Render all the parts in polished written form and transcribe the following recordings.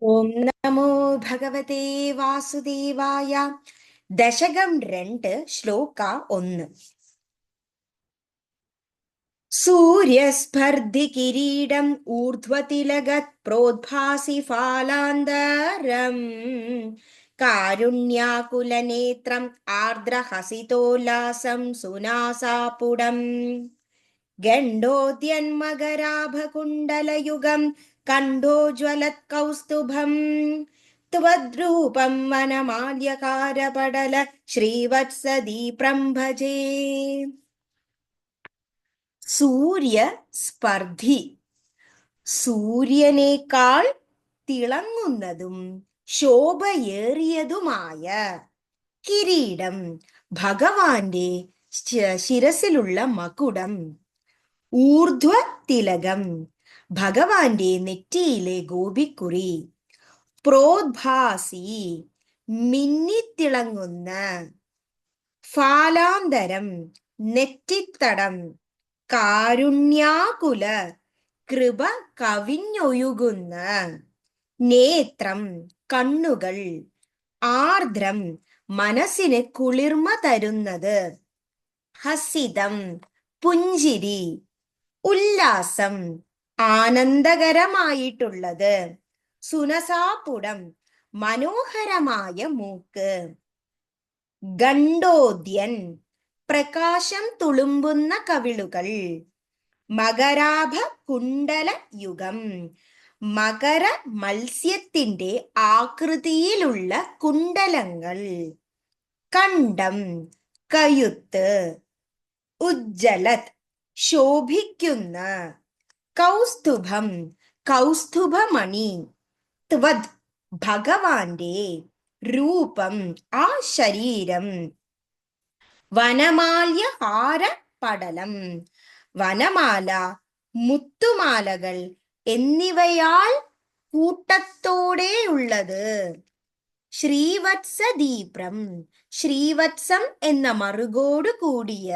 ഓം നമോ ഭഗവതേ വാസുദേവായ. ദശകം 2, ശ്ലോക 1. സൂര്യസ്പർദ്ധി കിരീടം ഊർധ്വതിലഗത് പ്രോദ്ഭാസി ഫാലാന്തരം കാരുണ്യാകുലനേത്രം ആർദ്രഹസിതോല്ലാസം സുനാസാപുടം ഗണ്ഡോദ്യന്മകരാഭകുണ്ടലയുഗം കണ്ഠോജ്വലത് കൗസ്തുഭം ത്വദ്രൂപം വനമാല്യകാരപടല ശ്രീവത്സദീപ്രം ഭജേ. സൂര്യ സ്പർദ്ധി, സൂര്യനേക്കാൾ തിളങ്ങുന്നതും ശോഭയേറിയതുമായ കിരീടം, ഭഗവാന്റെ ശിരസിലുള്ള മകുടം. ഊർധ്വ തിലകം, ഭഗവാന്റെ നെറ്റിയിലെ ഗോപിക്കുറി. പ്രോദ്ഭാസി, മിന്നിത്തിളങ്ങുന്ന. ഫാലാന്തരം, നെറ്റിത്തടം. കാരുണ്യാകുല, കൃപ കവിഞ്ഞൊഴുകുന്ന. നേത്രം, കണ്ണുകൾ. ആർദ്രം, മനസ്സിന് കുളിർമ തരുന്നത്. ഹസിതം, പുഞ്ചിരി. ഉല്ലാസം, ആനന്ദകരമായിട്ടുള്ളത്. സുനസാപുടം, മനോഹരമായ മൂക്ക്. ഗണ്ഡോദ്യൻ, പ്രകാശം തുളുമ്പുന്ന കവിളുകൾ. മകരാഭ കുണ്ടല യുഗം, മകര മത്സ്യത്തിന്റെ ആകൃതിയിലുള്ള കുണ്ടലങ്ങൾ. കണ്ഠം, കഴുത്ത്. ഉജ്ജലത്, ശോഭിക്കുന്ന. കൗസ്തുഭം, കൗസ്തുഭമണി. ത്വത്, ഭഗവാന്റെ. രൂപം, ആ ശരീരം. വനമാല്യ ഹാരപടലം, വനമാല, മുത്തുമാലകൾ എന്നിവയാൽ കൂട്ടത്തോടെയുള്ളത്. ശ്രീവത്സദീപ്രം, ശ്രീവത്സം എന്ന മറുകോട് കൂടിയ.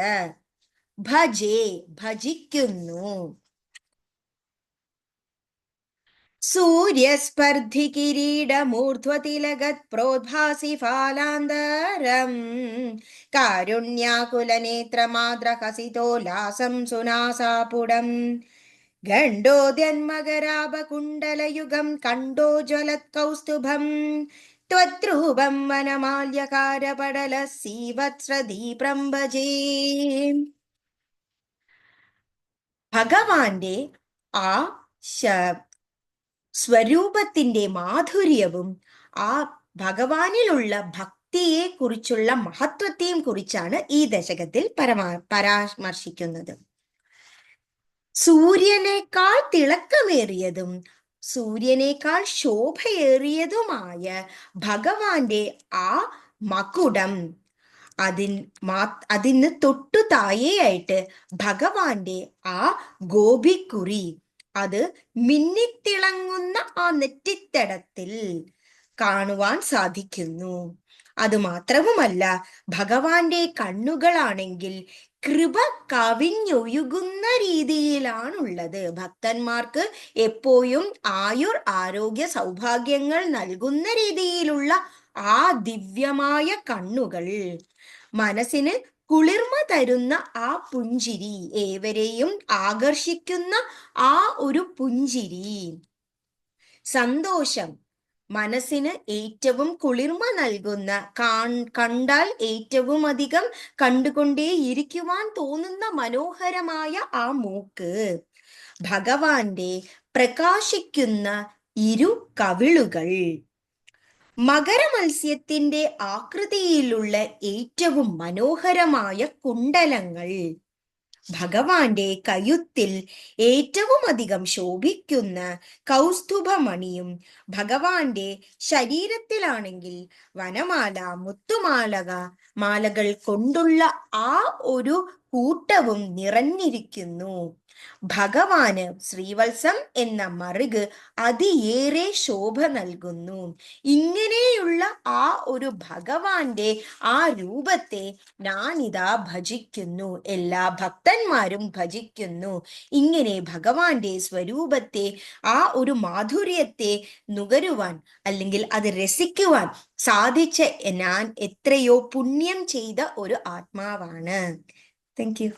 ഭജേ, ഭജിക്കുന്നു. സൂര്യസ്പർദ്ധി കിരീടമൂർധ്വതിലഗത് പ്രോദ്ഭാസി ഫാലാന്തരം കാരുണ്യാകുലനേത്രമാദ്രഹസിതോല്ലാസം സുനാസാപുടം ഗണ്ഡോദ്യന്മകരാഭകുണ്ടലയുഗം കണ്ഠോജ്വലത് കൗസ്തുഭം ത്വദ്രൂപം വനമാല്യകാരപടല ശ്രീവത്സദീപ്രം ഭജേ. ഭഗവാന്റെ ആ സ്വരൂപത്തിന്റെ മാധുര്യവും ആ ഭഗവാനിലുള്ള ഭക്തിയെ കുറിച്ചുള്ള മഹത്വത്തെയും കുറിച്ചാണ് ഈ ദശകത്തിൽ പരാമർശിക്കുന്നത്. സൂര്യനേക്കാൾ തിളക്കമേറിയതും സൂര്യനേക്കാൾ ശോഭയേറിയതുമായ ഭഗവാന്റെ ആ മകുടം, അതിന് തൊട്ടു താഴെയായിട്ട് ഭഗവാന്റെ ആ ഗോപിക്കുറി, അത് മിന്നിത്തിളങ്ങുന്ന ആ നെറ്റിത്തടത്തിൽ കാണുവാൻ സാധിക്കുന്നു. അതുമാത്രവുമല്ല, ഭഗവാന്റെ കണ്ണുകളാണെങ്കിൽ കൃപ കവിഞ്ഞൊഴുകുന്ന രീതിയിലാണുള്ളത്. ഭക്തന്മാർക്ക് എപ്പോഴും ആരോഗ്യ സൗഭാഗ്യങ്ങൾ നൽകുന്ന രീതിയിലുള്ള ആ ദിവ്യമായ കണ്ണുകൾ. മനസ്സിന് കുളിർമ തരുന്ന ആ പുഞ്ചിരി, ഏവരെയും ആകർഷിക്കുന്ന ആ ഒരു പുഞ്ചിരി. സന്തോഷം, മനസ്സിന് ഏറ്റവും കുളിർമ നൽകുന്ന, കണ്ടാൽ ഏറ്റവും അധികം കണ്ടുകൊണ്ടേയിരിക്കുവാൻ തോന്നുന്ന മനോഹരമായ ആ മൂക്ക്. ഭഗവാന്റെ പ്രകാശിക്കുന്ന ഇരു കവിളുകൾ. മകരമത്സ്യത്തിന്റെ ആകൃതിയിലുള്ള ഏറ്റവും മനോഹരമായ കുണ്ടലങ്ങൾ. ഭഗവാന്റെ കഴുത്തിൽ ഏറ്റവും അധികം ശോഭിക്കുന്ന കൗസ്തുഭമണിയും. ഭഗവാന്റെ ശരീരത്തിലാണെങ്കിൽ വനമാല, മാലകൾ കൊണ്ടുള്ള ആ ഒരു കൂട്ടവും നിറഞ്ഞിരിക്കുന്നു. ഭഗവാന് ശ്രീവത്സം എന്ന മറുക് അതിയേറെ ശോഭ നൽകുന്നു. ഇങ്ങനെയുള്ള ആ ഒരു ഭഗവാന്റെ ആ രൂപത്തെ ഞാനിതാ ഭജിക്കുന്നു, എല്ലാ ഭക്തന്മാരും ഭജിക്കുന്നു. ഇങ്ങനെ ഭഗവാന്റെ സ്വരൂപത്തെ, ആ ഒരു മാധുര്യത്തെ നുകരുവാൻ അല്ലെങ്കിൽ അത് രസിക്കുവാൻ സാധിച്ച ഞാൻ എത്രയോ പുണ്യം ചെയ്ത ഒരു ആത്മാവാണ്. Thank you.